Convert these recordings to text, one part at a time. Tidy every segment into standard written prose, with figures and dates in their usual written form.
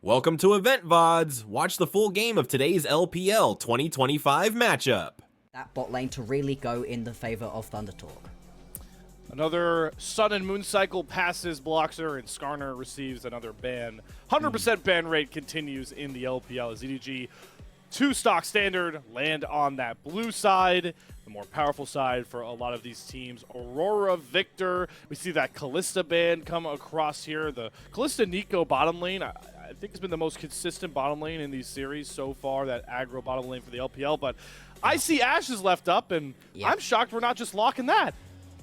Welcome to Loleventvods. Watch the full game of today's LPL 2025 matchup. That bot lane to really go in the favor of ThunderTalk. Another Sun and Moon cycle passes Bloxer, and Skarner receives another ban. 100% ban rate continues in the LPL as EDG, 2-stock standard, land on that blue side, the more powerful side for a lot of these teams. Aurora, Victor, we see that Kalista ban come across here. The Kalista Nico bottom lane, I think has been the most consistent bottom lane in these series so far, that aggro bottom lane for the LPL, but I see Ashe is left up, and I'm shocked we're not just locking that.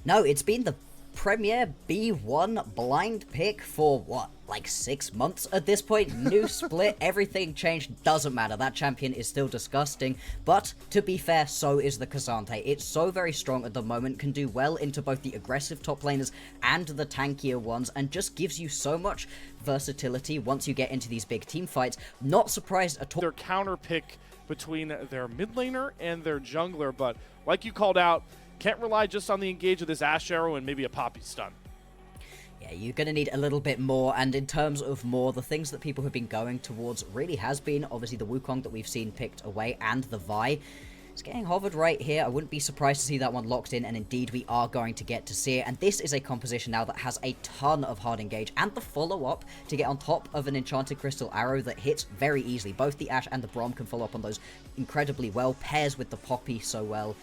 No, it's been the premier B1 blind pick for what, like 6 months at this point? New split, everything changed, doesn't matter. That champion is still disgusting, but to be fair, so is the Kazante. It's so very strong at the moment, can do well into both the aggressive top laners and the tankier ones, and just gives you so much versatility once you get into these big team fights. Not surprised at all. Their counter pick between their mid laner and their jungler, but like you called out, can't rely just on the engage of this Ashe Arrow and maybe a Poppy stun. Yeah, you're going to need a little bit more, and in terms of more, the things that people have been going towards really has been, obviously, the Wukong that we've seen picked away, and the Vi. It's getting hovered right here. I wouldn't be surprised to see that one locked in, and indeed we are going to get to see it. And this is a composition now that has a ton of hard engage, and the follow-up to get on top of an Enchanted Crystal Arrow that hits very easily. Both the Ashe and the Braum can follow up on those incredibly well, pairs with the Poppy so well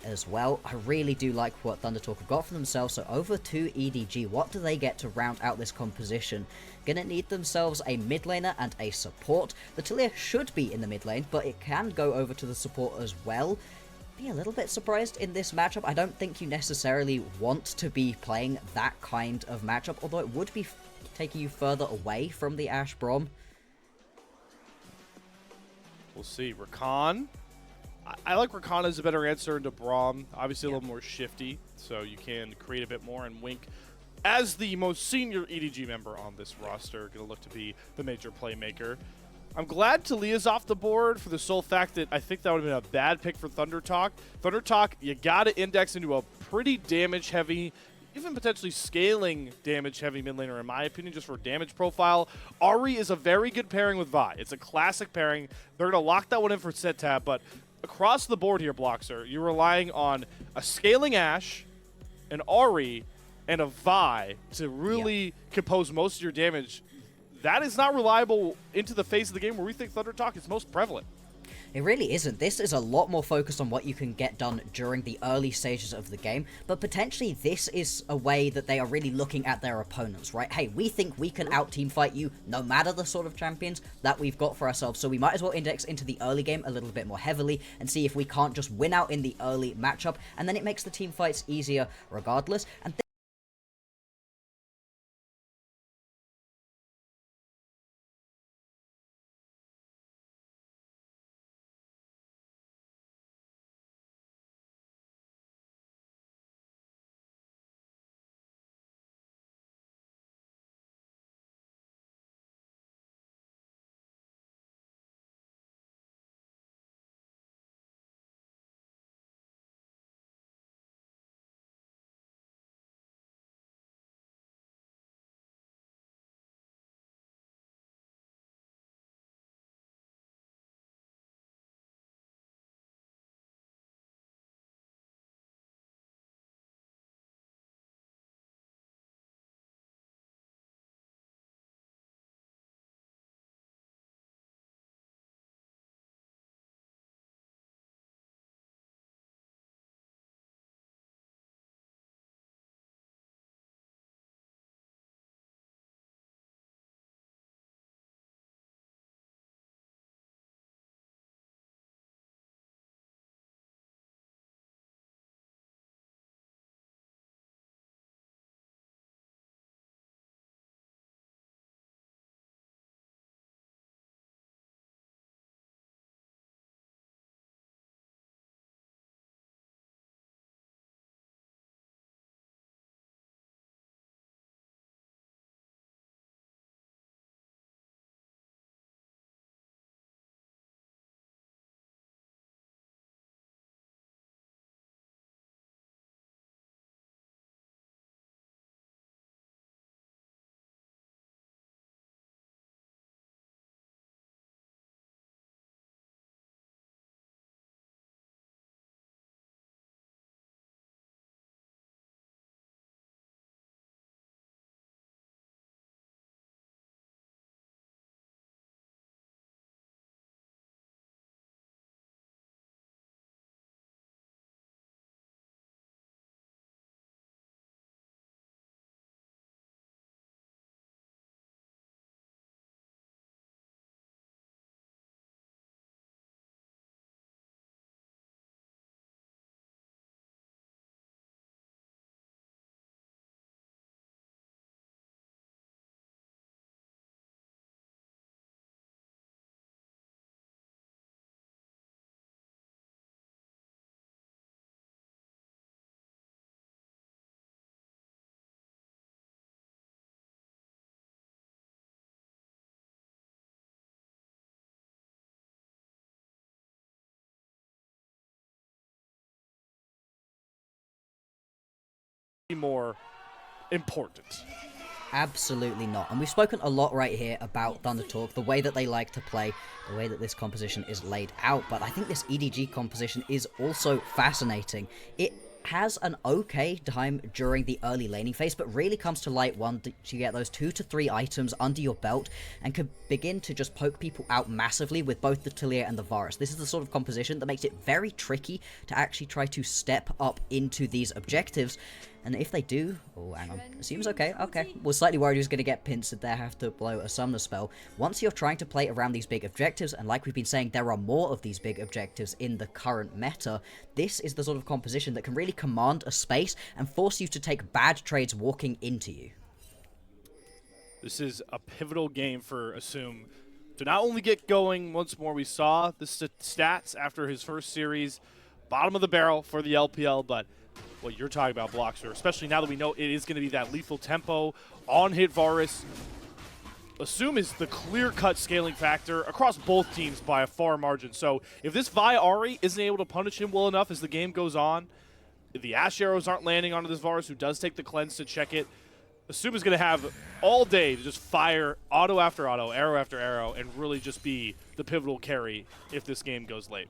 as well. I really do like what ThunderTalk have got for themselves. So over to EDG, what do they get to round out this composition? Gonna need themselves a mid laner and a support. The Taliyah should be in the mid lane, but it can go over to the support as well. Be a little bit surprised in this matchup. I don't think you necessarily want to be playing that kind of matchup, although it would be taking you further away from the Ashe Braum. We'll see. Rakan. I like Rakan as a better answer into Braum. Obviously a little more shifty, so you can create a bit more, and Wink, as the most senior EDG member on this roster, going to look to be the major playmaker. I'm glad Taliyah's off the board for the sole fact that I think that would have been a bad pick for ThunderTalk. ThunderTalk, you got to index into a pretty damage-heavy, even potentially scaling damage-heavy mid laner, in my opinion, just for damage profile. Ahri is a very good pairing with Vi. It's a classic pairing. They're going to lock that one in for set tab, but across the board here, Bloxer, you're relying on a scaling Ashe, an Ahri, and a Vi to really compose most of your damage. That is not reliable into the phase of the game where we think ThunderTalk is most prevalent. It really isn't. This is a lot more focused on what you can get done during the early stages of the game, but potentially this is a way that they are really looking at their opponents, right? Hey, we think we can out-team fight you no matter the sort of champions that we've got for ourselves, so we might as well index into the early game a little bit more heavily and see if we can't just win out in the early matchup, and then it makes the team fights easier regardless. And more important. Absolutely not. And we've spoken a lot right here about Thunder Talk, the way that they like to play, the way that this composition is laid out. But I think this EDG composition is also fascinating. It has an okay time during the early laning phase, but really comes to light once you get those 2 to 3 items under your belt and can begin to just poke people out massively with both the Talia and the Varus. This is the sort of composition that makes it very tricky to actually try to step up into these objectives. And if they do... Oh, hang on. Assumes okay. Okay. Was slightly worried he was going to get pincered there, have to blow a summoner spell. Once you're trying to play around these big objectives, and like we've been saying, there are more of these big objectives in the current meta, this is the sort of composition that can really command a space and force you to take bad trades walking into you. This is a pivotal game for Assume to not only get going once more. We saw the stats after his first series, bottom of the barrel for the LPL, but what you're talking about, Bloxer, especially now that we know it is going to be that lethal tempo on hit Varus. Assume is the clear-cut scaling factor across both teams by a far margin. So if this Vi Ahri isn't able to punish him well enough as the game goes on, if the Ash arrows aren't landing onto this Varus, who does take the cleanse to check it, Assume is going to have all day to just fire auto after auto, arrow after arrow, and really just be the pivotal carry if this game goes late.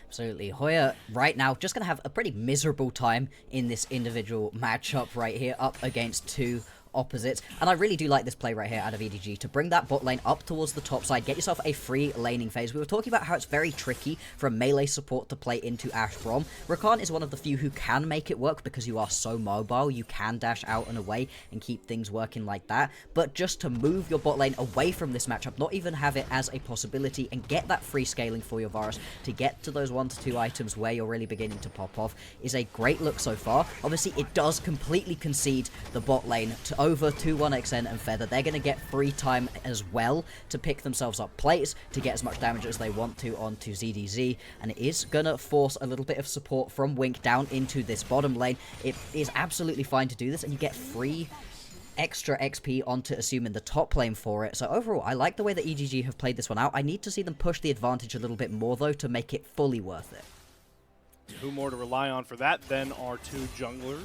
Absolutely. Hoya, right now, just going to have a pretty miserable time in this individual matchup right here, up against 2 opposites. And I really do like this play right here out of EDG to bring that bot lane up towards the top side, get yourself a free laning phase. We were talking about how it's very tricky for a melee support to play into Ashe Brom. Rakan is one of the few who can make it work because you are so mobile. You can dash out and away and keep things working like that. But just to move your bot lane away from this matchup, not even have it as a possibility, and get that free scaling for your Varus to get to those 1 to 2 items where you're really beginning to pop off is a great look so far. Obviously, it does completely concede the bot lane to over to 1xN and Feather. They're going to get free time as well to pick themselves up plates to get as much damage as they want to onto ZDZ, and it is going to force a little bit of support from Wink down into this bottom lane. It is absolutely fine to do this, and you get free extra XP onto Assume in the top lane for it. So overall, I like the way that EDG have played this one out. I need to see them push the advantage a little bit more, though, to make it fully worth it. Who more to rely on for that than our 2 junglers?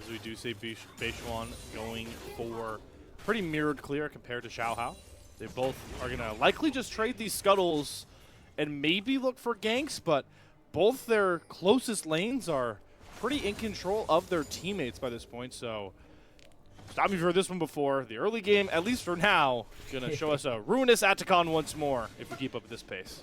As we do see Beishuan going for pretty mirrored clear compared to Xiaohao. They both are going to likely just trade these scuttles and maybe look for ganks, but both their closest lanes are pretty in control of their teammates by this point. So stop me for this one before. The early game, at least for now, going to show us a ruinous Atacon once more if we keep up at this pace.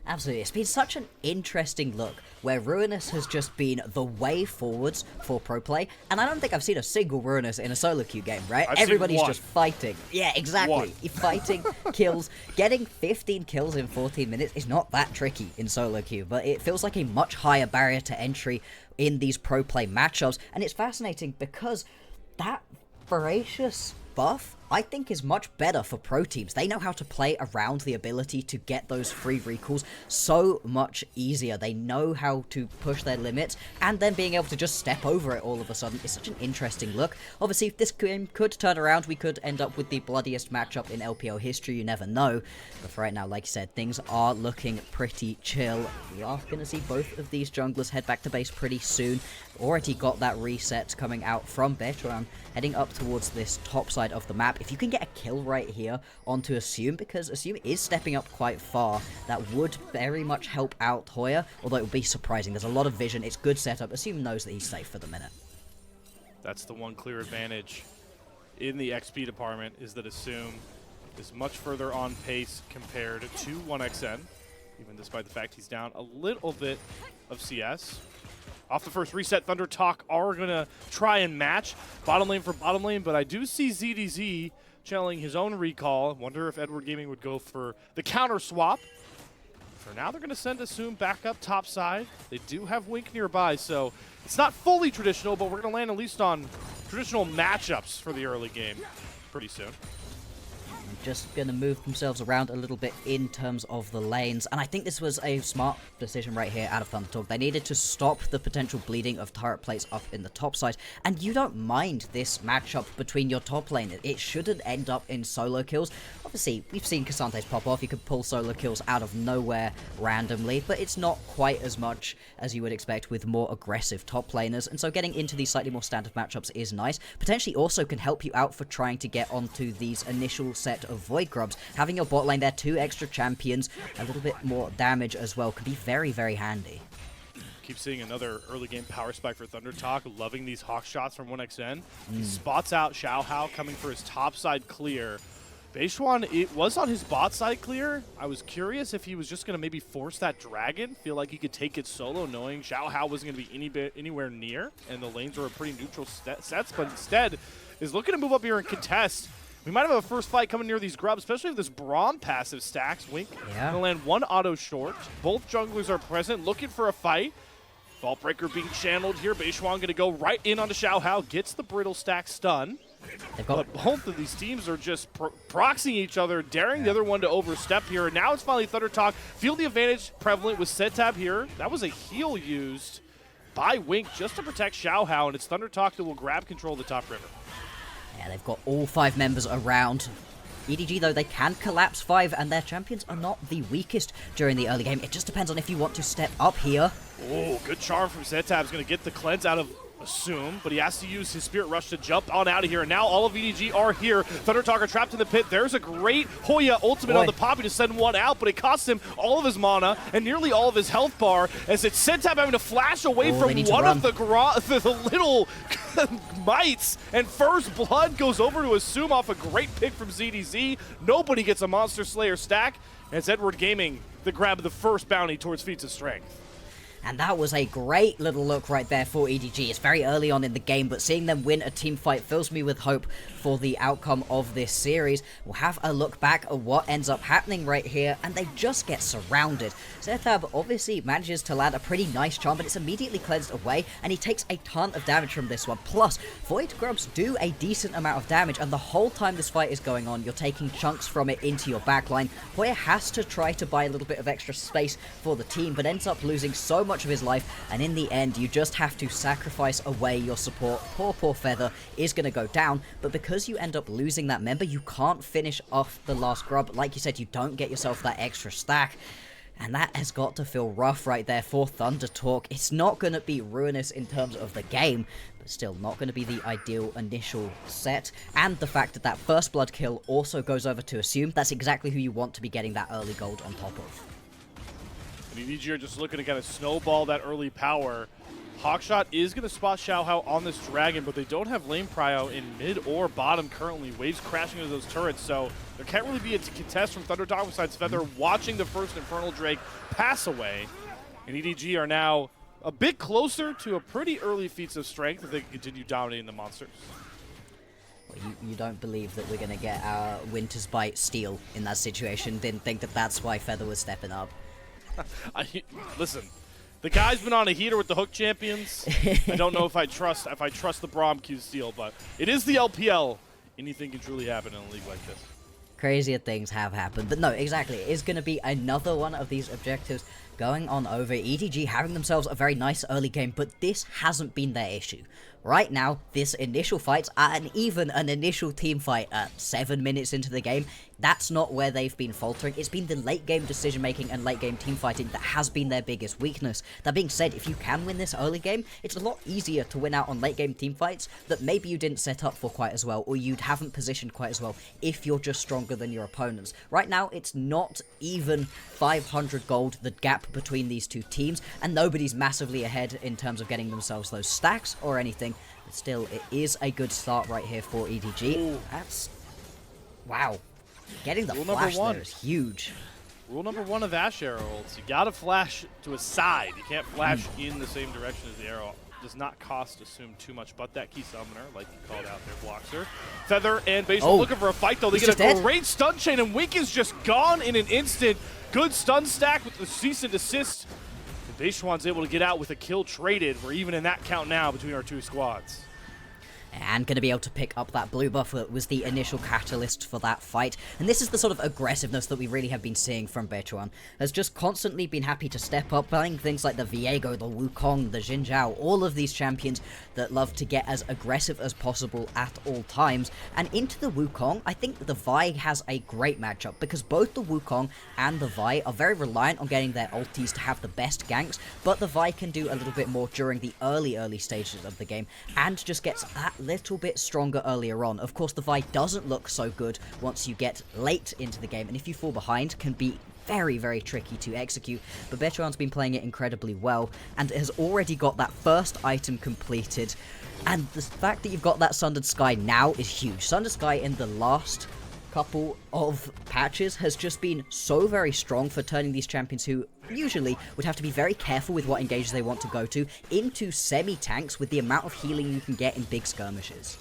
Absolutely. It's been such an interesting look where Ruinous has just been the way forwards for pro play, and I don't think I've seen a single Ruinous in a solo queue game, right? Everybody's just fighting. Yeah, exactly. You're fighting, kills. Getting 15 kills in 14 minutes is not that tricky in solo queue, but it feels like a much higher barrier to entry in these pro play matchups, and it's fascinating because that voracious buff, I think, is much better for pro teams. They know how to play around the ability to get those free recalls so much easier. They know how to push their limits, and then being able to just step over it all of a sudden is such an interesting look. Obviously, if this game could turn around, we could end up with the bloodiest matchup in LPL history. You never know. But for right now, like you said, things are looking pretty chill. We are going to see both of these junglers head back to base pretty soon. Already got that reset coming out from Bechuan, heading up towards this top side of the map. If you can get a kill right here onto Assume, because Assume is stepping up quite far, that would very much help out Hoya, although it would be surprising. There's a lot of vision. It's good setup. Assume knows that he's safe for the minute. That's the one clear advantage in the XP department, is that Assume is much further on pace compared to 1xN, even despite the fact he's down a little bit of CS. Off the first reset, Thunder Talk are going to try and match bottom lane for bottom lane, but I do see ZDZ channeling his own recall. Wonder if Edward Gaming would go for the counter swap. For now, they're going to send Assume back up top side. They do have Wink nearby, so it's not fully traditional, but we're going to land at least on traditional matchups for the early game pretty soon. just going to move themselves around a little bit in terms of the lanes. And I think this was a smart decision right here out of Thundertalk. They needed to stop the potential bleeding of turret plates up in the top side. And you don't mind this matchup between your top lane. It shouldn't end up in solo kills. Obviously, we've seen Cassante's pop off. You could pull solo kills out of nowhere randomly, but it's not quite as much as you would expect with more aggressive top laners. And so getting into these slightly more standard matchups is nice. Potentially also can help you out for trying to get onto these initial set of Void Grubs. Having your bot lane there, 2 extra champions, a little bit more damage as well, can be very, very handy. Keep seeing another early game power spike for Thundertalk, loving these hawk shots from 1xN. He spots out Xiaohao coming for his top side clear. Beishuan, it was on his bot side clear. I was curious if he was just going to maybe force that dragon, feel like he could take it solo, knowing Xiaohao wasn't going to be anywhere near, and the lanes were a pretty neutral sets, but instead is looking to move up here and contest. We might have a first fight coming near these grubs, especially if this Braum passive stacks. Wink gonna land 1 auto short. Both junglers are present, looking for a fight. Vault Breaker being channeled here. Beishuan gonna go right in onto Xiaohao, gets the brittle stack stun. But both of these teams are just proxying each other, daring the other one to overstep here. And now it's finally Thundertalk. Feel the advantage prevalent with Setab here. That was a heal used by Wink just to protect Xiaohao, and it's Thundertalk that will grab control of the top river. Yeah, they've got all 5 members around. EDG, though, they can collapse 5, and their champions are not the weakest during the early game. It just depends on if you want to step up here. Oh, good charm from Zetab's going to get the cleanse out of Assume, but he has to use his Spirit Rush to jump on out of here, and now all of EDG are here. Thundertalk are trapped in the pit. There's a great Hoya ultimate on the Poppy to send one out, but it costs him all of his mana and nearly all of his health bar, as it's Zetab having to flash away from one of the little mites, and first blood goes over to Assume off a great pick from ZDZ. Nobody gets a Monster Slayer stack, and it's Edward Gaming that grabbed the first bounty towards Feats of Strength. And that was a great little look right there for EDG. It's very early on in the game, but seeing them win a team fight fills me with hope for the outcome of this series. We'll have a look back at what ends up happening right here, and they just get surrounded. Zetab obviously manages to land a pretty nice charm, but it's immediately cleansed away, and he takes a ton of damage from this one. Plus, Void Grubs do a decent amount of damage, and the whole time this fight is going on, you're taking chunks from it into your backline. Hoya has to try to buy a little bit of extra space for the team, but ends up losing so much of his life, and in the end you just have to sacrifice away your support. Poor Feather is going to go down, but because you end up losing that member, you can't finish off the last grub. Like you said, you don't get yourself that extra stack, and that has got to feel rough right there for Thundertalk. It's not going to be ruinous in terms of the game, but still not going to be the ideal initial set. And the fact that that first blood kill also goes over to Assume, that's exactly who you want to be getting that early gold on top of. EDG are just looking to kind of snowball that early power. Hawkshot is going to spot Xiaohao on this dragon, but they don't have lane prio in mid or bottom currently. Waves crashing into those turrets, so there can't really be a contest from Thundertalk besides Feather watching the first Infernal Drake pass away. And EDG are now a bit closer to a pretty early Feats of Strength if they can continue dominating the monsters. Well, you don't believe that we're going to get our Winter's Bite steal in that situation. Didn't think that that's why Feather was stepping up. Listen, the guy's been on a heater with the Hook champions. I don't know if I trust the Braum Q steal, but it is the LPL. Anything can truly happen in a league like this. Crazier things have happened, but no, exactly. It is going to be another one of these objectives going on over. EDG having themselves a very nice early game, but this hasn't been their issue. Right now, this initial fight, and even an initial team fight at 7 minutes into the game, that's not where they've been faltering. It's been the late game decision making and late game team fighting that has been their biggest weakness. That being said, if you can win this early game, it's a lot easier to win out on late game team fights that maybe you didn't set up for quite as well, or you haven't positioned quite as well if you're just stronger than your opponents. Right now, it's not even 500 gold, the gap between these two teams, and nobody's massively ahead in terms of getting themselves those stacks or anything. But still, it is a good start right here for EDG. Ooh. That's... wow. Getting the Rule flash number 1 there is huge. Rule number 1 of Ash Arrow ults. You gotta flash to a side. You can't flash in the same direction as the arrow. Does not cost Assume too much, but that key summoner, like you called out there, blocks her. Feather and Beishuan looking for a fight, though. They get a great stun chain, and Wink is just gone in an instant. Good stun stack with the cease and desist. And Beishuan's able to get out with a kill traded. We're even in that count now between our two squads. and going to be able to pick up that blue buff that was the initial catalyst for that fight. And this is the sort of aggressiveness that we really have been seeing from Bechuan. Has just constantly been happy to step up, playing things like the Viego, the Wukong, the Xin Zhao, all of these champions that love to get as aggressive as possible at all times. And into the Wukong, I think the Vi has a great matchup, because both the Wukong and the Vi are very reliant on getting their ultis to have the best ganks, but the Vi can do a little bit more during the early stages of the game, and just gets that little bit stronger earlier on. Of course, the Vi doesn't look so good once you get late into the game, and if you fall behind, can be very, very tricky to execute. But Bechuan's been playing it incredibly well, and has already got that first item completed. And the fact that you've got that Sundered Sky now is huge. Sundered Sky in the last couple of patches has just been so very strong for turning these champions who usually would have to be very careful with what engages they want to go to into semi-tanks with the amount of healing you can get in big skirmishes.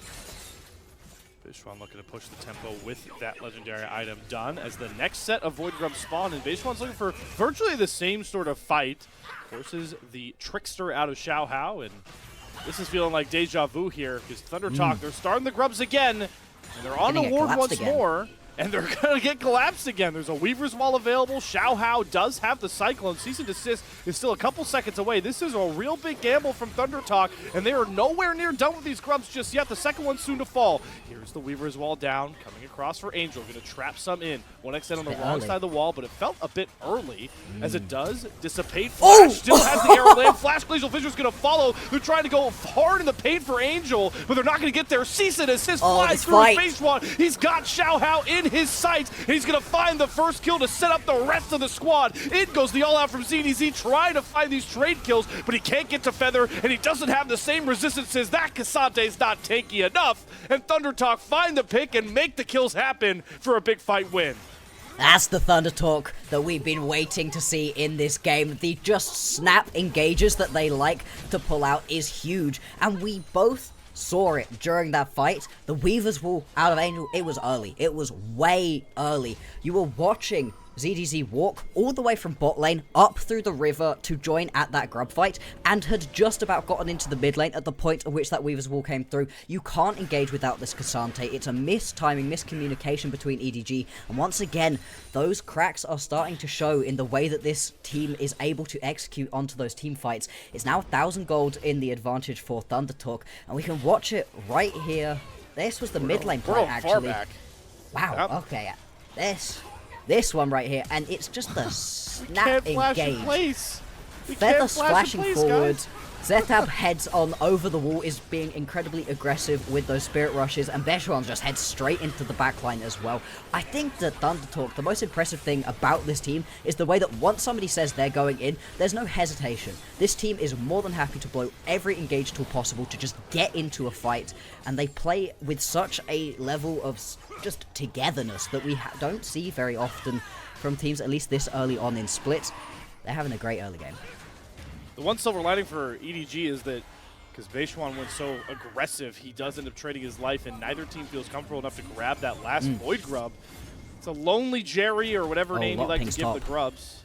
Bechuan looking to push the tempo with that legendary item done as the next set of Void Grubs spawn, and Bechuan's looking for virtually the same sort of fight. Forces the Trickster out of Xiao Hao, and this is feeling like deja vu here, because Thunder Talk, they're starting the Grubs again, and they're on the ward once more, and they're going to get collapsed again. There's a Weaver's Wall available. Xiao Hao does have the Cyclone. Cease and Desist is still a couple seconds away. This is a real big gamble from Thunder Talk, and they are nowhere near done with these Grubs just yet. The second one's soon to fall. Here's the Weaver's Wall down, coming across for Angel. Going to trap some in. 1xN on the wrong side of the wall, but it felt a bit early, as it does dissipate. Flash still has the arrow land. Flash Glacial Fissure's going to follow. They're trying to go hard in the paint for Angel, but they're not going to get there. Cease and Desist flies through Bechuan. He's got Xiao Hao in his sights, and he's going to find the first kill to set up the rest of the squad. In goes the all-out from ZDZ, trying to find these trade kills, but he can't get to Feather, and he doesn't have the same resistances. That Casante's not tanky enough, and Thunder Talk find the pick and make the kills happen for a big fight win. That's the Thunder Talk that we've been waiting to see in this game. The just snap engages that they like to pull out is huge, and we both saw it during that fight. The Weaver's Wall out of Angel, it was early. It was way early. You were watching ZDZ walk all the way from bot lane up through the river to join at that grub fight, and had just about gotten into the mid lane at the point at which that Weaver's Wall came through. You can't engage without this Cassante. It's a mistiming, miscommunication between EDG, and once again, those cracks are starting to show in the way that this team is able to execute onto those team fights. It's now 1,000 gold in the advantage for Thunder Talk, and we can watch it right here. This was the mid lane play, actually. Wow, okay. This one right here, and it's just the snap engage. Feather splashing forward. Zetab heads on over the wall, is being incredibly aggressive with those spirit rushes, and Bechuan just heads straight into the backline as well. I think that Thunder Talk, the most impressive thing about this team is the way that once somebody says they're going in, there's no hesitation. This team is more than happy to blow every engage tool possible to just get into a fight, and they play with such a level of just togetherness that we don't see very often from teams, at least this early on in splits. They're having a great early game. The one silver lining for EDG is that because Bechuan went so aggressive, he does end up trading his life, and neither team feels comfortable enough to grab that last Void Grub. It's a lonely Jerry or whatever name you like to give the Grubs.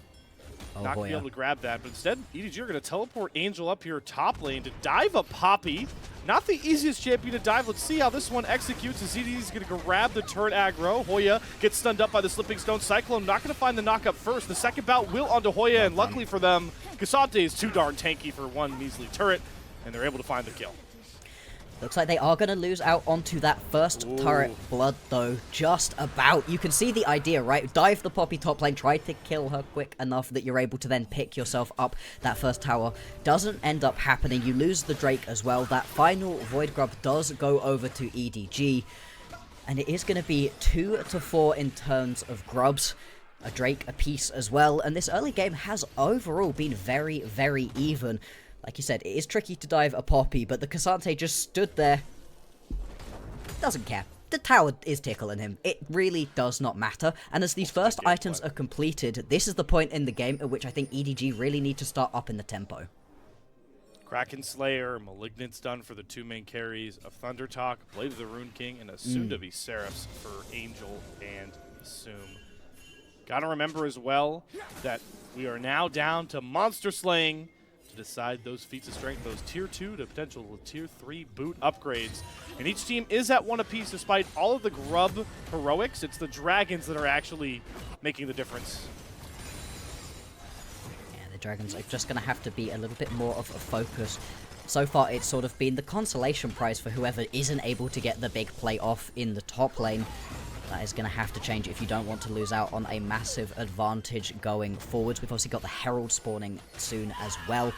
Not going to be able to grab that, but instead, EDG are going to teleport Angel up here top lane to dive a Poppy. Not the easiest champion to dive. Let's see how this one executes. As ZD is going to grab the turret aggro. Hoya gets stunned up by the Slipping Stone. Cyclone not going to find the knock-up first. The second bout will onto Hoya, and luckily for them, Cassante is too darn tanky for one measly turret, and they're able to find the kill. Looks like they are going to lose out onto that first turret blood, though. Just about. You can see the idea, right? Dive the Poppy top lane, try to kill her quick enough that you're able to then pick yourself up that first tower. Doesn't end up happening. You lose the Drake as well. That final Void Grub does go over to EDG. And it is going to be 2-4 in terms of Grubs. A Drake apiece as well. And this early game has overall been very, very even. Like you said, it is tricky to dive a Poppy, but the Cassante just stood there. Doesn't care. The tower is tickling him. It really does not matter. And as these first items are completed, this is the point in the game at which I think EDG really need to start up in the tempo. Kraken Slayer, Malignant's done for the two main carries of Thunder Talk, Blade of the Rune King, and a soon-to-be Seraphs for Angel and Assume. Gotta remember as well that we are now down to monster slaying to decide those feats of strength, those tier 2 to potential tier 3 boot upgrades. And each team is at 1 apiece despite all of the grub heroics. It's the dragons that are actually making the difference. Yeah, the dragons are just going to have to be a little bit more of a focus. So far, it's sort of been the consolation prize for whoever isn't able to get the big play off in the top lane. That is going to have to change if you don't want to lose out on a massive advantage going forwards. We've obviously got the Herald spawning soon as well.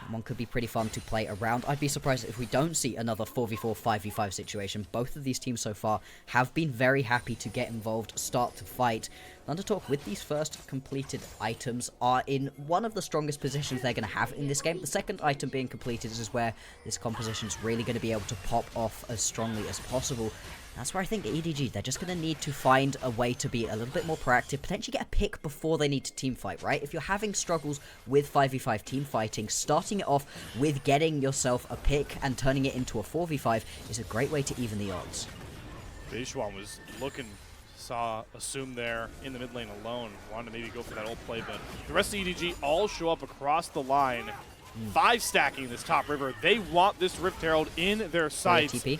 One could be pretty fun to play around. I'd be surprised if we don't see another 4v4, 5v5 situation. Both of these teams so far have been very happy to get involved, start to fight. Thundertalk, with these first completed items, are in one of the strongest positions they're going to have in this game. The second item being completed is where this composition is really going to be able to pop off as strongly as possible. That's where I think EDG, they're just going to need to find a way to be a little bit more proactive, potentially get a pick before they need to team fight, right? If you're having struggles with 5v5 team fighting, starting it off with getting yourself a pick and turning it into a 4v5 is a great way to even the odds. Beishwan was looking, saw Assume there in the mid lane alone, wanted to maybe go for that ult play, but the rest of EDG all show up across the line, 5 stacking this top river. They want this Rift Herald in their sights. TP.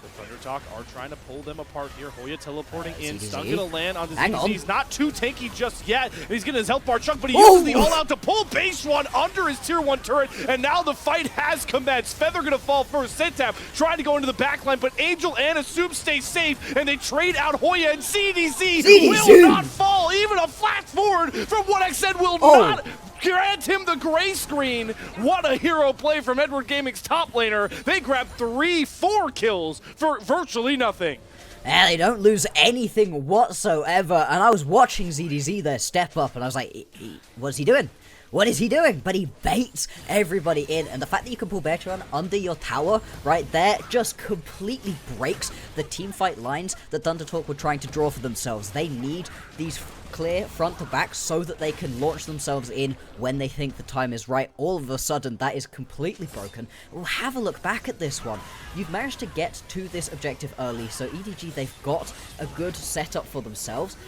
The Thundertalk are trying to pull them apart here. Hoya teleporting in. CDZ. Stun gonna land on the Hang ZZ. on. He's not too tanky just yet. He's getting his health bar chunked, but he Oh! uses the all-out to pull Beishwan under his tier 1 turret, and now the fight has commenced. Feather gonna fall first. Sentap trying to go into the backline, but Angel and Assume stay safe, and they trade out Hoya, and CDZ will not fall. Even a flash forward from 1xN will not grant him the gray screen. What a hero play from Edward Gaming's top laner. They grabbed 4 kills for virtually nothing. Yeah, they don't lose anything whatsoever. And I was watching ZDZ there step up, and I was like, what's he doing? What is he doing? But he baits everybody in, and the fact that you can pull Bertrand under your tower right there just completely breaks the teamfight lines that Thundertalk were trying to draw for themselves. They need these clear front to back so that they can launch themselves in when they think the time is right. All of a sudden, that is completely broken. We'll have a look back at this one. You've managed to get to this objective early, so EDG, they've got a good setup for themselves.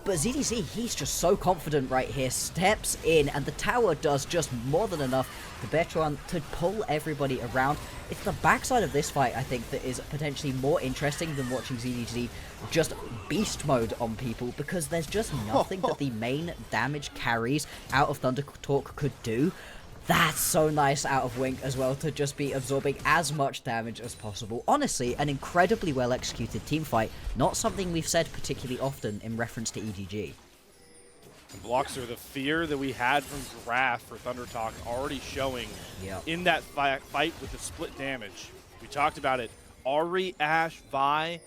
But ZDZ, he's just so confident right here, steps in, and the tower does just more than enough to Bertrand to pull everybody around. It's the backside of this fight, I think, that is potentially more interesting than watching ZDZ just beast mode on people, because there's just nothing that the main damage carries out of Thundertalk could do. That's so nice out of Wink as well, to just be absorbing as much damage as possible. Honestly, an incredibly well executed team fight, not something we've said particularly often in reference to EDG. And Bloxer, the fear that we had from Graph for Thundertalk already showing in that fight with the split damage. We talked about it. Ahri, Ashe, Vi,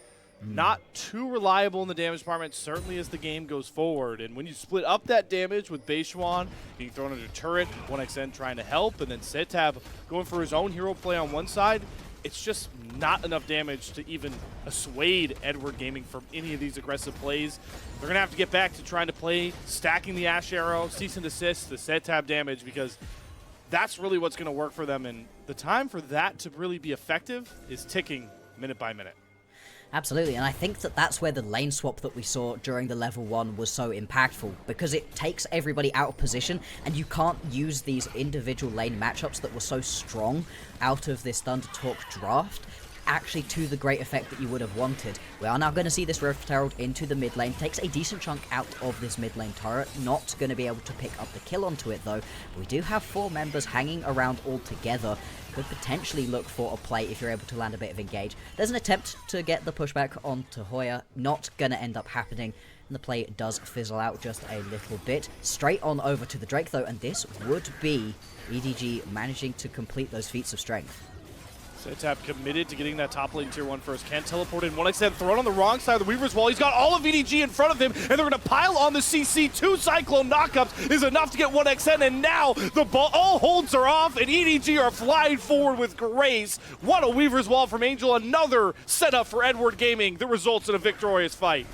not too reliable in the damage department, certainly as the game goes forward. And when you split up that damage with Beishwan being thrown under turret, 1xN trying to help, and then Setab going for his own hero play on one side, it's just not enough damage to even assuade Edward Gaming from any of these aggressive plays. They're going to have to get back to trying to play, stacking the Ashe Arrow, cease and desist, the Setab damage, because that's really what's going to work for them. And the time for that to really be effective is ticking minute by minute. Absolutely, and I think that that's where the lane swap that we saw during the level 1 was so impactful, because it takes everybody out of position, and you can't use these individual lane matchups that were so strong out of this Thundertalk draft actually to the great effect that you would have wanted. We are now going to see this Rift Herald into the mid lane, takes a decent chunk out of this mid lane turret, not going to be able to pick up the kill onto it though. We do have 4 members hanging around all together. Could potentially look for a play if you're able to land a bit of engage. There's an attempt to get the pushback onto Hoya, not going to end up happening, and the play does fizzle out just a little bit. Straight on over to the Drake though, and this would be EDG managing to complete those feats of strength. Setab committed to getting that top lane tier 1 first. Can't teleport in. 1xN thrown on the wrong side of the Weaver's Wall. He's got all of EDG in front of him, and they're going to pile on the CC. 2 Cyclone knockups is enough to get 1xN, and now the ball, all holds are off, and EDG are flying forward with grace. What a Weaver's Wall from Angel. Another setup for Edward Gaming that results in a victorious fight.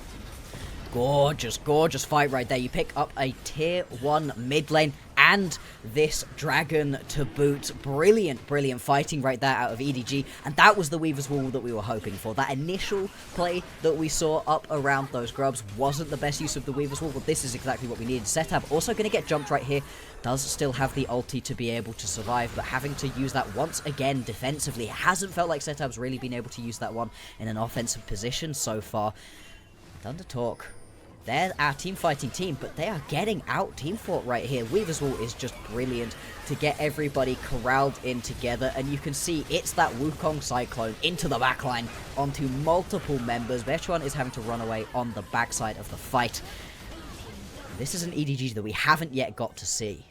Gorgeous, gorgeous fight right there. You pick up a tier 1 mid lane and this dragon to boot. Brilliant, brilliant fighting right there out of EDG, and that was the Weaver's Wall that we were hoping for. That initial play that we saw up around those grubs wasn't the best use of the Weaver's Wall, but this is exactly what we needed. Setab also going to get jumped right here, does still have the ulti to be able to survive, but having to use that once again defensively. It hasn't felt like Setab's really been able to use that one in an offensive position so far. Thunder Talk, they're our team fighting team, but they are getting out team fought right here. Weaver's Wall is just brilliant to get everybody corralled in together, and you can see it's that Wukong Cyclone into the backline onto multiple members. Bechuan is having to run away on the backside of the fight. This is an EDG that we haven't yet got to see.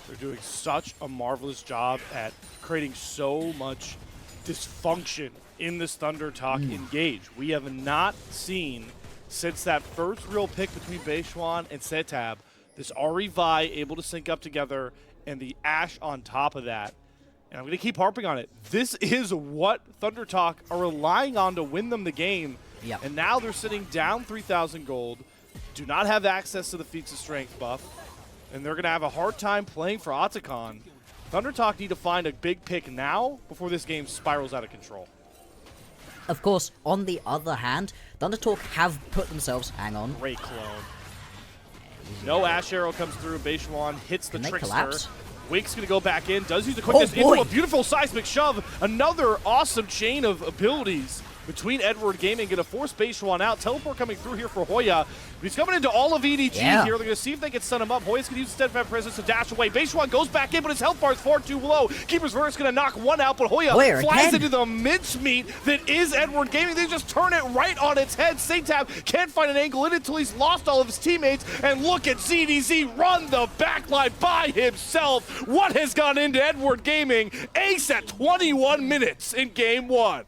They're doing such a marvelous job at creating so much dysfunction in this Thunder Talk engage. We have not seen, since that first real pick between Bechuan and Setab, this Ahri Vi able to sync up together and the Ashe on top of that. And I'm going to keep harping on it. This is what Thunder Talk are relying on to win them the game. Yep. And now they're sitting down 3,000 gold, do not have access to the Feats of Strength buff, and they're going to have a hard time playing for Otacon. Thunder Talk need to find a big pick now before this game spirals out of control. Of course, on the other hand, Thunder Talk have put themselves, hang on. Great clone. No Ashe Arrow comes through. Bechuan hits the Can they Trickster. collapse? Wink's going to go back in, does use the quickness into boy. a beautiful seismic shove. Another awesome chain of abilities between Edward Gaming. Going to force Bechuan out. Teleport coming through here for Hoya. He's coming into all of EDG here. They're going to see if they can stun him up. Hoya's going to use the Steadfast Presence to dash away. Bechuan goes back in, but his health bar is far too low. Keeper's Verse going to knock one out, but Hoya flies into the mincemeat that is Edward Gaming. They just turn it right on its head. Setab can't find an angle in it until he's lost all of his teammates. And look at ZDZ run the backline by himself. What has gone into Edward Gaming? Ace at 21 minutes in game one.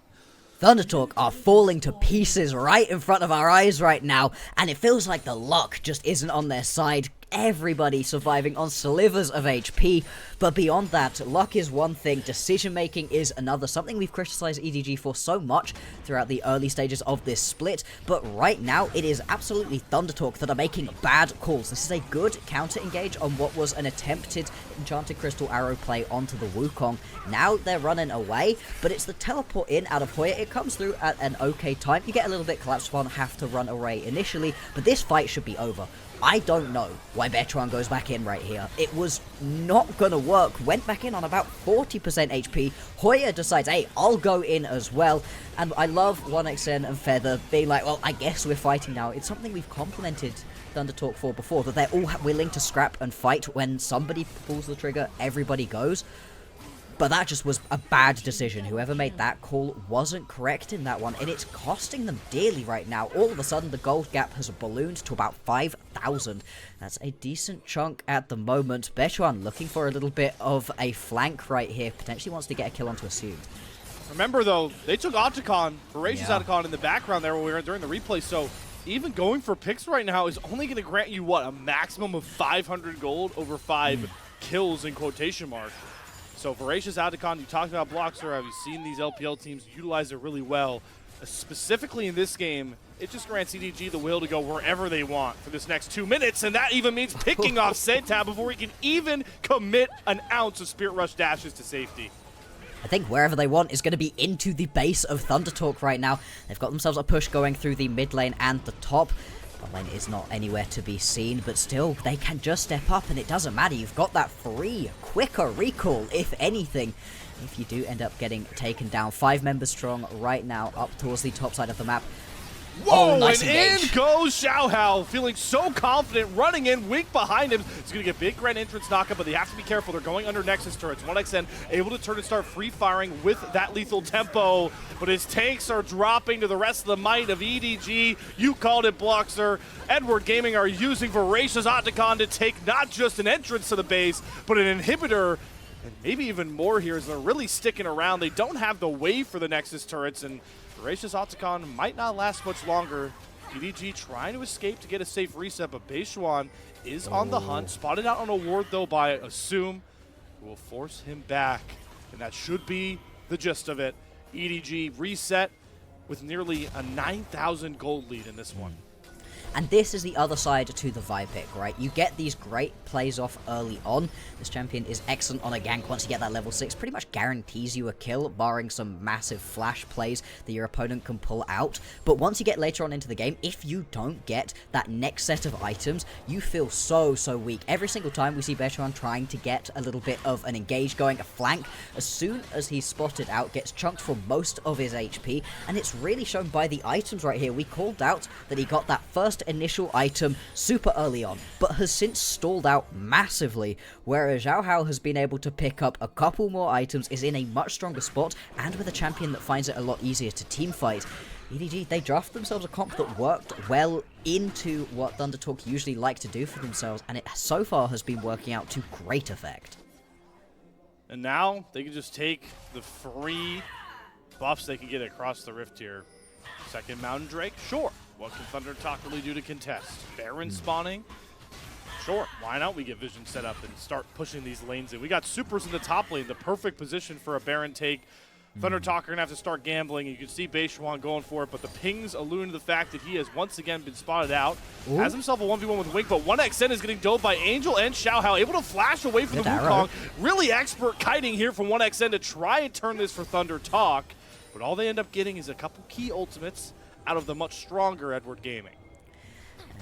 Thunder Talk are falling to pieces right in front of our eyes right now, and it feels like the luck just isn't on their side. Everybody surviving on slivers of HP, but beyond that, luck is one thing, decision-making is another, something we've criticized EDG for so much throughout the early stages of this split, but right now, it is absolutely Thunder Talk that are making bad calls. This is a good counter-engage on what was an attempted Enchanted Crystal Arrow play onto the Wukong. Now they're running away, but it's the teleport in out of Hoya. It comes through at an okay time. You get a little bit collapsed upon, have to run away initially, but this fight should be over. I don't know why Bechuan goes back in right here. It was not going to work. Went back in on about 40% HP. Hoya decides, hey, I'll go in as well. And I love 1xn and Feather being like, well, I guess we're fighting now. It's something we've complimented Thunder Talk for before, that they're all willing to scrap and fight. When somebody pulls the trigger, everybody goes. But that just was a bad decision. Whoever made that call wasn't correct in that one, and it's costing them dearly right now. All of a sudden, the gold gap has ballooned to about 5,000. That's a decent chunk at the moment. Bechuan looking for a little bit of a flank right here. Potentially wants to get a kill onto Assumed. Remember, though, they took Otacon, Voracious Otacon in the background there when we were during the replay, so even going for picks right now is only going to grant you, what, a maximum of 500 gold over 5 kills in quotation mark. So Voracious Otacon, you talked about Bloxer. Have you seen these LPL teams utilize it really well? Specifically in this game, it just grants EDG the will to go wherever they want for this next 2 minutes, and that even means picking off Setab before he can even commit an ounce of Spirit Rush dashes to safety. I think wherever they want is going to be into the base of Thunder Talk right now. They've got themselves a push going through the mid lane and the top. Bot lane is not anywhere to be seen, but still, they can just step up, and it doesn't matter. You've got that free, quicker recall, if anything, if you do end up getting taken down. 5 members strong right now, up towards the top side of the map. Whoa, nice and engage. in goes Xiaohao, feeling so confident, running in, Wink behind him. He's going to get big grand entrance knockup, but they have to be careful. They're going under Nexus turrets. 1xn able to turn and start free firing with that lethal tempo, but his tanks are dropping to the rest of the might of EDG. You called it, Bloxer. Edward Gaming are using Voracious Otacon to take not just an entrance to the base, but an inhibitor, and maybe even more here as they're really sticking around. They don't have the wave for the Nexus turrets, and Voracious Otacon might not last much longer. EDG trying to escape to get a safe reset, but Bechuan is on the hunt. Spotted out on a ward, though, by Assume, who will force him back. And that should be the gist of it. EDG reset with nearly a 9,000 gold lead in this one. And this is the other side to the Vi pick, right? You get these great plays off early on. This champion is excellent on a gank. Once you get that level 6, pretty much guarantees you a kill, barring some massive flash plays that your opponent can pull out. But once you get later on into the game, if you don't get that next set of items, you feel so weak. Every single time we see Bechuan trying to get a little bit of an engage going, a flank, as soon as he's spotted out, gets chunked for most of his HP, and it's really shown by the items right here. We called out that he got that first initial item super early on, but has since stalled out massively, whereas Xiao Hao has been able to pick up a couple more items, is in a much stronger spot, and with a champion that finds it a lot easier to teamfight. EDG, they draft themselves a comp that worked well into what Thunder Talk usually like to do for themselves, and it so far has been working out to great effect. And now they can just take the free buffs they can get across the rift here. Second Mountain Drake, sure. What can Thunder Talk really do to contest? Baron spawning? Sure, why not we get Vision set up and start pushing these lanes in? We got supers in the top lane, the perfect position for a Baron take. Thunder Talk are going to have to start gambling. You can see Bechuan going for it, but the pings allude to the fact that he has once again been spotted out. Ooh. Has himself a 1v1 with Wink, but 1xN is getting dove by Angel and Xiao Hao, able to flash away from the Wukong. Really expert kiting here from 1xN to try and turn this for Thunder Talk, but all they end up getting is a couple key ultimates out of the much stronger Edward Gaming.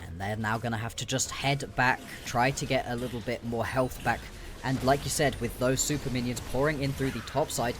And they're now going to have to just head back, try to get a little bit more health back, and like you said, with those super minions pouring in through the top side,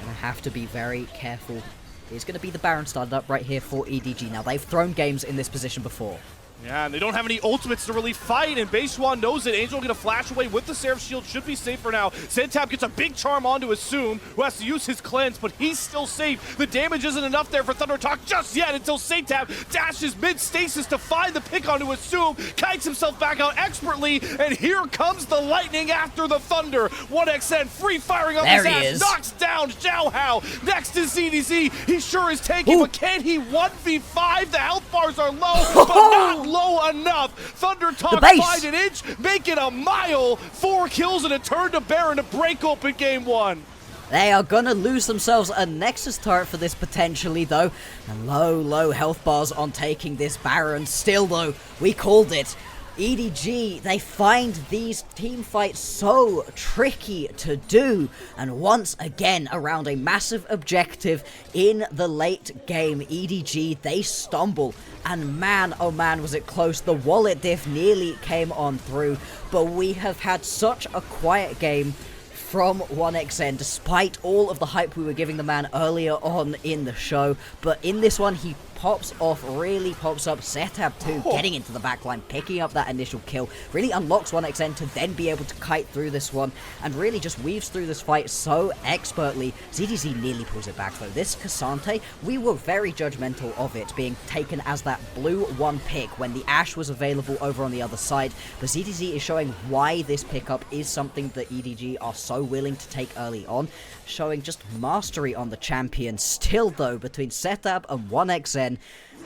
going to have to be very careful. It's going to be the Baron started up right here for EDG. Now, they've thrown games in this position before. Yeah, and they don't have any ultimates to really fight, and Bechuan knows it. Angel going to flash away with the Seraph Shield, should be safe for now. Zentab gets a big charm onto Assume, who has to use his cleanse, but he's still safe. The damage isn't enough there for Thunder Talk just yet until Zentab dashes mid-stasis to find the pick onto Assume, kites himself back out expertly, and here comes the lightning after the thunder. 1xN free firing up his ass, knocks down Xiao Hao. Next is ZDZ, he sure is tanky, but can he 1v5? The health bars are low, but not low enough. Thunder Talk find an inch, make it a mile. 4 kills and a turn to Baron to break open game 1. They are gonna lose themselves a Nexus turret for this potentially though. And low health bars on taking this Baron. Still though, we called it. EDG, they find these team fights so tricky to do, and once again around a massive objective in the late game, EDG, they stumble, and man oh man was it close. The wallet diff nearly came on through, but we have had such a quiet game from 1xN, despite all of the hype we were giving the man earlier on in the show. But in this one, he pops off, really pops up. Zentab 2 getting into the backline, picking up that initial kill, really unlocks 1xN to then be able to kite through this one, and really just weaves through this fight so expertly. ZDZ nearly pulls it back though. This Cassante, we were very judgmental of it being taken as that blue 1 pick when the Ashe was available over on the other side, but ZDZ is showing why this pickup is something that EDG are so willing to take early on, showing just mastery on the champion. Still though, between Zentab and 1xN,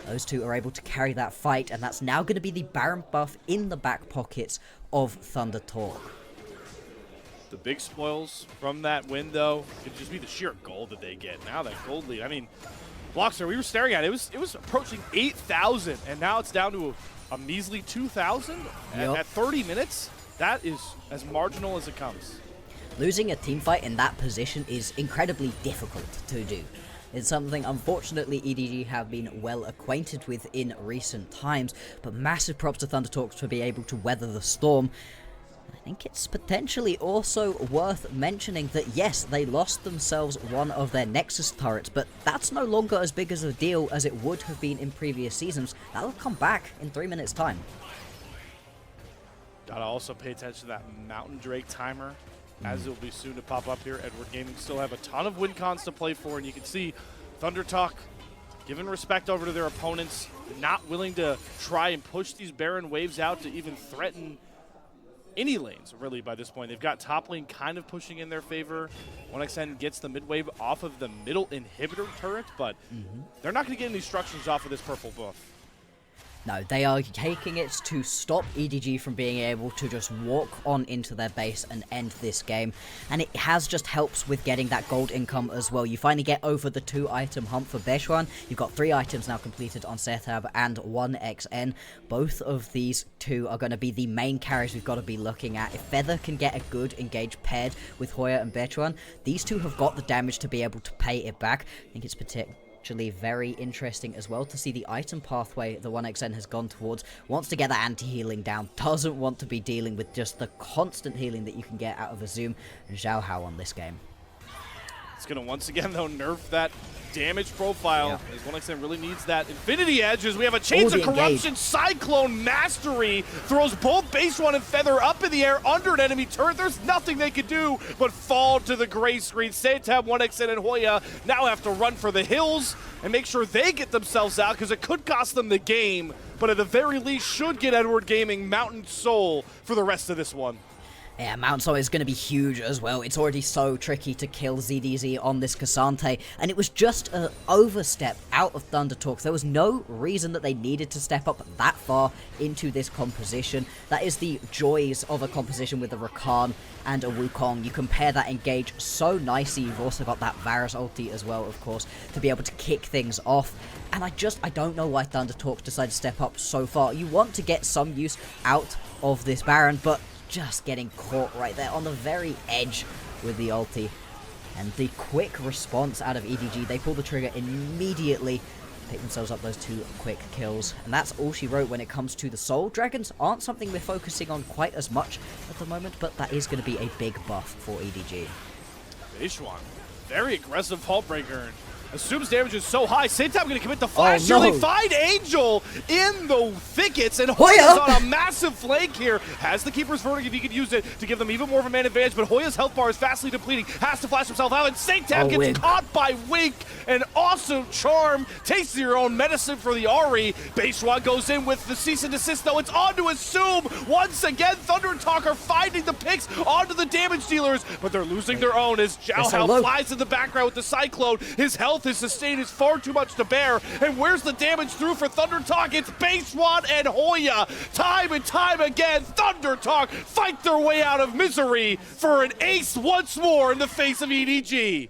those two are able to carry that fight, and that's now going to be the Baron buff in the back pockets of Thunder Talk. The big spoils from that win, though, could just be the sheer gold that they get. Now that gold lead, I mean, Blockster, we were staring at it. It was approaching 8,000, and now it's down to a measly 2,000 at 30 minutes. That is as marginal as it comes. Losing a teamfight in that position is incredibly difficult to do. It's something, unfortunately, EDG have been well acquainted with in recent times, but massive props to Thunder Talk to be able to weather the storm. I think it's potentially also worth mentioning that, yes, they lost themselves one of their Nexus turrets, but that's no longer as big as a deal as it would have been in previous seasons. That'll come back in 3 minutes' time. Gotta also pay attention to that Mountain Drake timer, as it will be soon to pop up here. Edward Gaming still have a ton of win cons to play for, and you can see Thunder Talk giving respect over to their opponents, not willing to try and push these Baron waves out to even threaten any lanes, really, by this point. They've got top lane kind of pushing in their favor. 1xN gets the mid wave off of the middle inhibitor turret, but they're not going to get any structures off of this purple buff. No, they are taking it to stop EDG from being able to just walk on into their base and end this game. And it has just helps with getting that gold income as well. You finally get over the 2-item hump for Bechuan. You've got 3 items now completed on Setab and 1 XN. Both of these 2 are going to be the main carries we've got to be looking at. If Feather can get a good engage paired with Hoya and Bechuan, these 2 have got the damage to be able to pay it back. I think it's actually very interesting as well to see the item pathway the 1XN has gone towards. Wants to get that anti-healing down, doesn't want to be dealing with just the constant healing that you can get out of a Zoom and Zhao Hao on this game. It's going to once again, though, nerf that damage profile. As 1XN really needs that Infinity Edge as we have a Chains of Corruption Cyclone Mastery. Throws both Bechuan and Feather up in the air under an enemy turret. There's nothing they can do but fall to the gray screen. Setab, 1XN, and Hoya now have to run for the hills and make sure they get themselves out because it could cost them the game, but at the very least should get Edward Gaming Mountain Soul for the rest of this one. Yeah, Mount Soul is going to be huge as well. It's already so tricky to kill ZDZ on this Cassante, and it was just an overstep out of Thunder Talk. There was no reason that they needed to step up that far into this composition. That is the joys of a composition with a Rakan and a Wukong. You compare that engage so nicely. You've also got that Varus ulti as well, of course, to be able to kick things off. And I don't know why Thunder Talk decided to step up so far. You want to get some use out of this Baron, but just getting caught right there on the very edge with the ulti. And the quick response out of EDG, they pull the trigger immediately, pick themselves up those 2 quick kills. And that's all she wrote when it comes to the Soul. Dragons aren't something we're focusing on quite as much at the moment, but that is going to be a big buff for EDG. Bechuan, very aggressive Vault Breaker. Assumes damage is so high. Setab going to commit the flash. Oh, no. They find Angel in the thickets, and Hoya's on a massive flank here. Has the Keeper's Verdict if he could use it to give them even more of a man advantage, but Hoya's health bar is fastly depleting. Has to flash himself out, and Setab gets Wink. caught by Wink. An awesome charm. Taste your own medicine for the Ahri. Bechuan goes in with the cease and desist, though. It's on to Assume. Once again, Thunder and Talk are finding the picks onto the damage dealers, but they're losing their own as Zhao Hao flies in the background with the Cyclone. His health, his sustain is far too much to bear. And where's the damage through for Thunder Talk? It's Bechuan and Hoya. Time and time again, Thunder Talk fight their way out of misery for an ace once more in the face of EDG.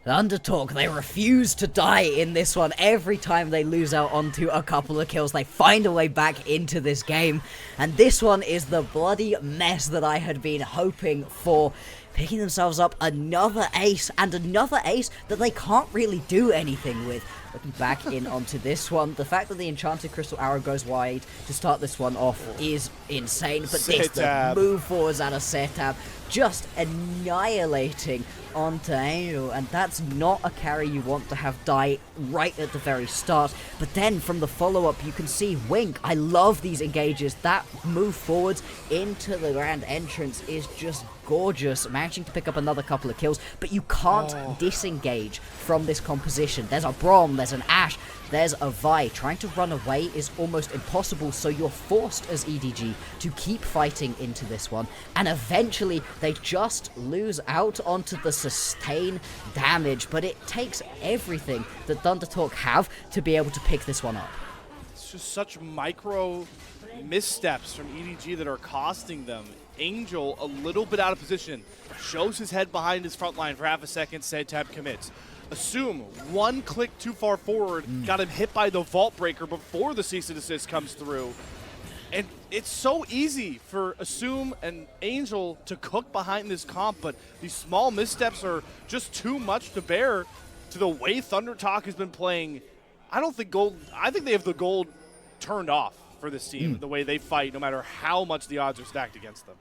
Thunder Talk, they refuse to die in this one. Every time they lose out onto a couple of kills, they find a way back into this game. And this one is the bloody mess that I had been hoping for. Picking themselves up another ace, and another ace that they can't really do anything with. Looking back in onto this one, the fact that the Enchanted Crystal Arrow goes wide to start this one off is insane. But this, the move forwards out of Setab, just annihilating onto Angel, and that's not a carry you want to have die right at the very start. But then from the follow-up, you can see Wink. I love these engages. That move forwards into the grand entrance is just gorgeous, managing to pick up another couple of kills, but you can't disengage from this composition. There's a Braum, there's an Ashe, there's a Vi. Trying to run away is almost impossible, so you're forced as EDG to keep fighting into this one, and eventually they just lose out onto the sustain damage, but it takes everything that Thunder Talk have to be able to pick this one up. It's just such micro missteps from EDG that are costing them. Angel, a little bit out of position, shows his head behind his front line for half a second, Setab commits. Assume one click too far forward, got him hit by the Vault Breaker before the cease and desist comes through. And it's so easy for Assume and Angel to cook behind this comp, but these small missteps are just too much to bear to the way Thunder Talk has been playing. I think they have the gold turned off for this team, the way they fight, no matter how much the odds are stacked against them.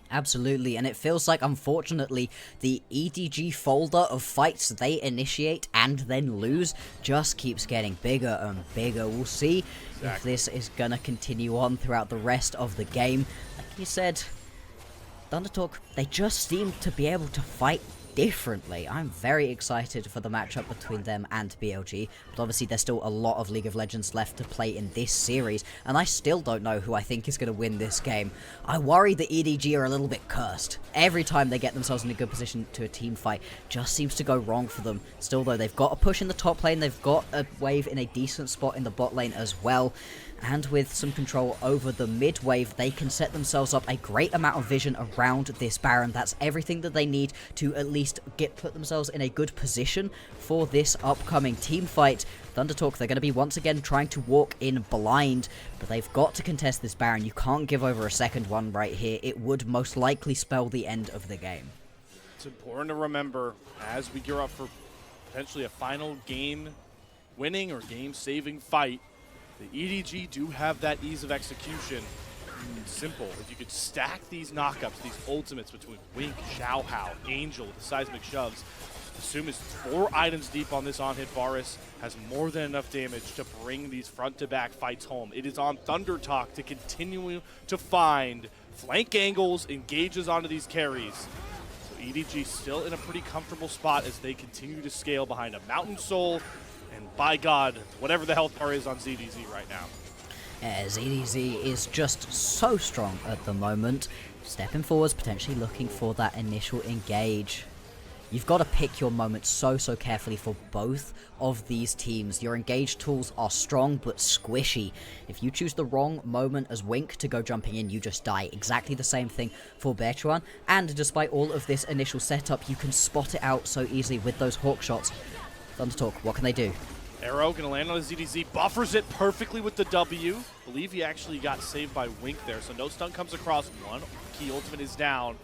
Absolutely, and it feels like, unfortunately, the EDG folder of fights they initiate and then lose just keeps getting bigger and bigger. We'll see if this is going to continue on throughout the rest of the game. Like you said, Thunder Talk, they just seem to be able to fight differently. I'm very excited for the matchup between them and BLG, but obviously there's still a lot of League of Legends left to play in this series, and I still don't know who I think is going to win this game. I worry that EDG are a little bit cursed. Every time they get themselves in a good position to a team fight, just seems to go wrong for them. Still though, they've got a push in the top lane, they've got a wave in a decent spot in the bot lane as well. and with some control over the mid wave, they can set themselves up a great amount of vision around this Baron. That's everything that they need to at least put themselves in a good position for this upcoming team fight. ThunderTalk, they're going to be once again trying to walk in blind, but they've got to contest this Baron. You can't give over a second one right here. It would most likely spell the end of the game. It's important to remember as we gear up for potentially a final game winning or game saving fight, the EDG do have that ease of execution. It's simple. If you could stack these knockups, these ultimates between Wink, Xiaohao, Angel, the seismic shoves, assume it's 4 items deep on this on-hit. Varus has more than enough damage to bring these front-to-back fights home. It is on ThunderTalk to continue to find flank angles, engages onto these carries. So EDG still in a pretty comfortable spot as they continue to scale behind a Mountain Soul, and by God, whatever the health bar is on ZDZ right now. ZDZ is just so strong at the moment. Stepping forwards, potentially looking for that initial engage. You've got to pick your moments so carefully for both of these teams. Your engage tools are strong but squishy. If you choose the wrong moment as Wink to go jumping in, you just die. Exactly the same thing for Bechuan. And despite all of this initial setup, you can spot it out so easily with those hawk shots. ThunderTalk, what can they do? Arrow gonna land on his ZDZ, buffers it perfectly with the W. Believe he actually got saved by Wink there, so no stun comes across. One key ultimate is down.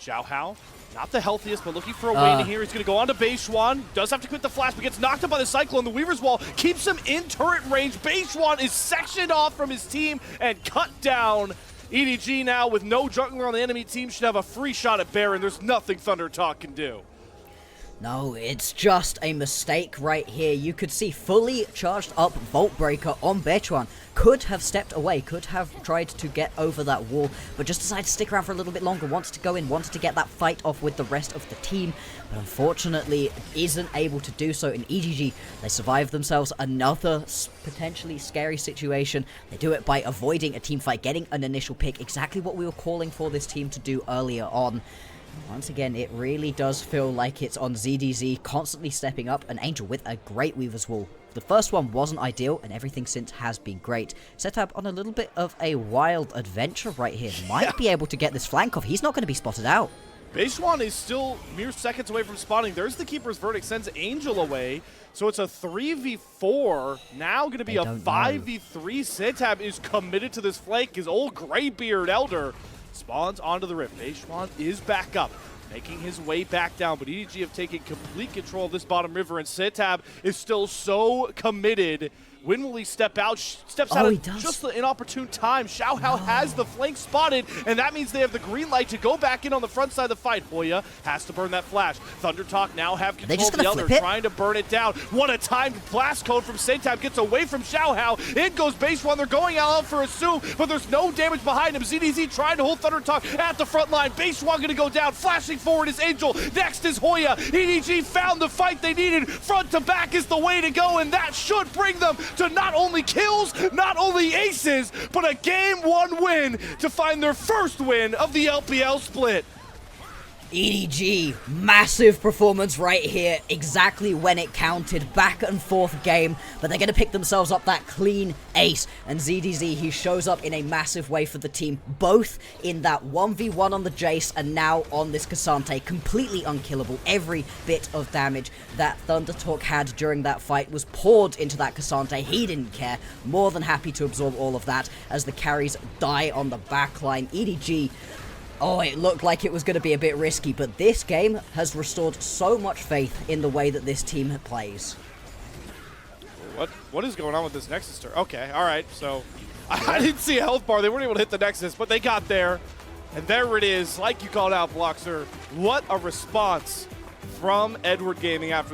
Xiaohao, not the healthiest, but looking for a way in here. He's gonna go on to Bechuan. Does have to quit the flash, but gets knocked up by the Cyclone. The Weaver's Wall keeps him in turret range. Bechuan is sectioned off from his team and cut down. EDG now with no jungler on the enemy team should have a free shot at Baron. There's nothing ThunderTalk can do. No, it's just a mistake right here. You could see fully charged up Vault Breaker on Bechuan. Could have stepped away, could have tried to get over that wall, but just decided to stick around for a little bit longer, wanted to go in, wanted to get that fight off with the rest of the team, but unfortunately isn't able to do so. In EDG, they survive themselves another potentially scary situation. They do it by avoiding a team fight, getting an initial pick, exactly what we were calling for this team to do earlier on. Once again, it really does feel like it's on ZDZ, constantly stepping up, an Angel with a great Weaver's Wall. The first one wasn't ideal, and everything since has been great. Set up on a little bit of a wild adventure right here. Might be able to get this flank off. He's not going to be spotted out. Bechuan is still mere seconds away from spawning. There's the Keeper's Verdict, sends Angel away. So it's a 3v4, now going to be a 5v3. Sitab is committed to this flank. His old Greybeard Elder spawns onto the Rift. Bechuan is back up, making his way back down, but EDG have taken complete control of this bottom river, and Sitab is still so committed. When will he step out? Steps out at just the inopportune time. Xiaohao has the flank spotted, and that means they have the green light to go back in on the front side of the fight. Hoya has to burn that flash. ThunderTalk now have control of the Elder, trying to burn it down. What a timed blast code from Sitab, gets away from Xiaohao. In goes Bechuan, they're going out for a Assume, but there's no damage behind him. ZDZ trying to hold ThunderTalk at the front line. Bechuan gonna go down, flashing forward is Angel. Next is Hoya. EDG found the fight they needed. Front to back is the way to go, and that should bring them to not only kills, not only aces, but a Game 1 win to find their first win of the LPL split. EDG, massive performance right here, exactly when it counted, back and forth game, but they're going to pick themselves up that clean ace, and ZDZ, he shows up in a massive way for the team, both in that 1v1 on the Jace and now on this Cassante, completely unkillable. Every bit of damage that ThunderTalk had during that fight was poured into that Cassante. He didn't care, more than happy to absorb all of that as the carries die on the backline. EDG, oh, it looked like it was going to be a bit risky, but this game has restored so much faith in the way that this team plays. What is going on with this Nexus turret? Okay, all right, so I didn't see a health bar. They weren't able to hit the Nexus, but they got there. And there it is, like you called out, Bloxer. What a response from Edward Gaming after